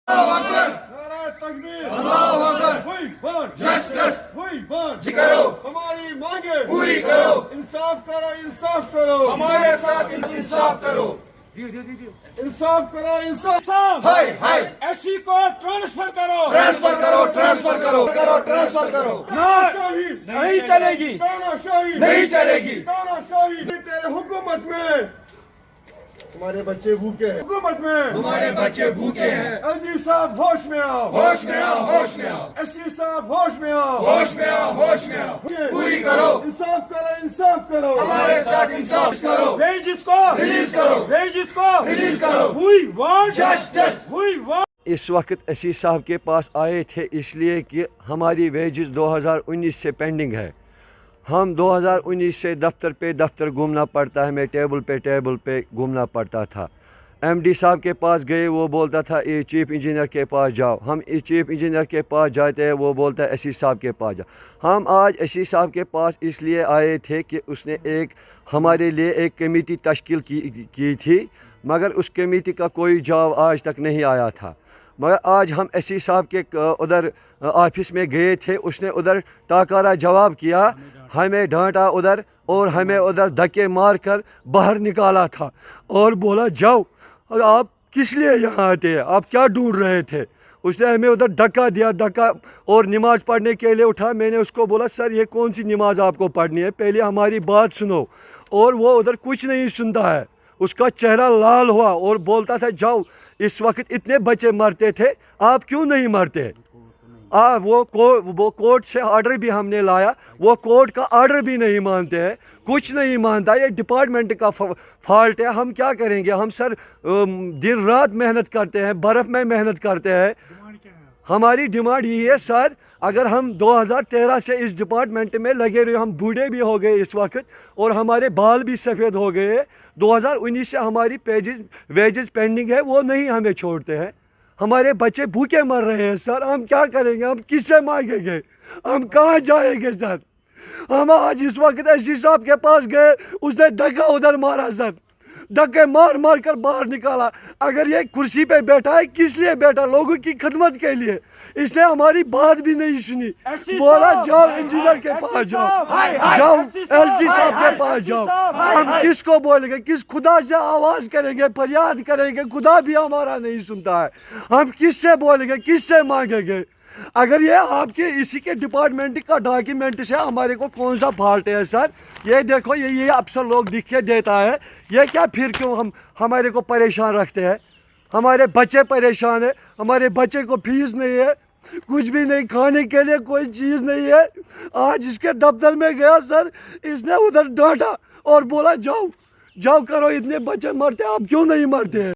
Allahu Akbar. नारा तकबीर, Allahu Akbar. वही बात, Justice. वही बात, जी करो, हमारी मांगे पूरी करो, इंसाफ करो, इंसाफ करो, हमारे साथ इंसाफ करो। इंसाफ करो, इंसाफ। हाय हाय, एससी को ट्रांसफर करो, ट्रांसफर करो, ट्रांसफर करो, करो ट्रांसफर करो। तानाशाही नहीं चलेगी। तानाशाही नहीं चलेगी। तानाशाही तेरे हुकूमत में तुम्हारे बच्चे भूखे हैं, हुकूमत में तुम्हारे बच्चे भूखे हैं। एलजी साहब होश में आओ, होश में आओ, होश में आओ, एससी साहब होश में आओ, होश में आओ, होश में आओ। पूरी करो, इंसाफ करो, इंसाफ करो, हमारे साथ इंसाफ करो। वेजिस को रिलीज करो, वेजिस को रिलीज करो। We want Justice. We want इस वक्त एससी साहब के पास आए थे इसलिए कि हमारी वेजेस 2019 से पेंडिंग है। हम 2019 से दफ्तर घूमना पड़ता है, हमें टेबल पे घूमना पड़ता था। एमडी साहब के पास गए, वो बोलता था ये चीफ इंजीनियर के पास जाओ। हम इस चीफ इंजीनियर के पास जाते हैं, वो बोलता है एससी साहब के पास जाओ। हम आज एससी साहब के पास इसलिए आए थे कि उसने हमारे लिए एक कमेटी तश्कील की थी, मगर उस कमेटी का कोई जवाब आज तक नहीं आया था। मगर आज हम एससी साहब के उधर ऑफिस में गए थे, उसने उधर टाकारा जवाब किया, हमें डांटा उधर और हमें उधर धक्के मार कर बाहर निकाला था और बोला जाओ, आप किस लिए यहाँ आते हैं, आप क्या ढूंढ रहे थे। उसने हमें उधर धक्का दिया, धक्का और नमाज पढ़ने के लिए उठा। मैंने उसको बोला सर ये कौन सी नमाज आपको पढ़नी है, पहले हमारी बात सुनो। और वो उधर कुछ नहीं सुनता है, उसका चेहरा लाल हुआ और बोलता था जाओ, इस वक्त इतने बच्चे मरते थे, आप क्यों नहीं मरते। वो कोर्ट से ऑर्डर भी हमने लाया, वो कोर्ट का ऑर्डर भी नहीं मानते हैं, कुछ नहीं मानता। ये डिपार्टमेंट का फॉल्ट है, हम क्या करेंगे। हम सर दिन रात मेहनत करते हैं, बर्फ़ में मेहनत करते हैं। हमारी डिमांड यही है सर, अगर हम 2013 से इस डिपार्टमेंट में लगे रहे, हम बूढ़े भी हो गए इस वक्त और हमारे बाल भी सफ़ेद हो गए। 2019 से हमारी वेजेस पेंडिंग है, वो नहीं हमें छोड़ते हैं। हमारे बच्चे भूखे मर रहे हैं सर, हम क्या करेंगे, हम किससे मांगेंगे, हम कहाँ जाएंगे सर। हम आज इस वक्त एससी साहब के पास गए, उसने धक्का उधर मारा सर, धक्के मार मार कर बाहर निकाला। अगर ये कुर्सी पे बैठा है किस लिए बैठा, लोगों की खिदमत के लिए। इसने हमारी बात भी नहीं सुनी, बोला जाओ इंजीनियर के पास जाओ, जाओ एलजी साहब के पास जाओ। हम किसको बोलेंगे, किस खुदा से आवाज़ करेंगे, फरियाद करेंगे, खुदा भी हमारा नहीं सुनता है। हम किससे बोलेंगे, किससे मांगेंगे। अगर ये आपके इसी के डिपार्टमेंट का डॉक्यूमेंट से हमारे को कौन सा फॉल्ट है सर, ये देखो ये अफसर लोग लिख के देता है, ये क्या फिर क्यों हमारे को परेशान रखते हैं। हमारे बच्चे परेशान है, हमारे बच्चे को फीस नहीं है, कुछ भी नहीं, खाने के लिए कोई चीज़ नहीं है। आज इसके दफ्तर में गया सर, इसने उधर डांटा और बोला जाओ जाओ करो, इतने बच्चे मरते हैं, आप क्यों नहीं मरते हैं।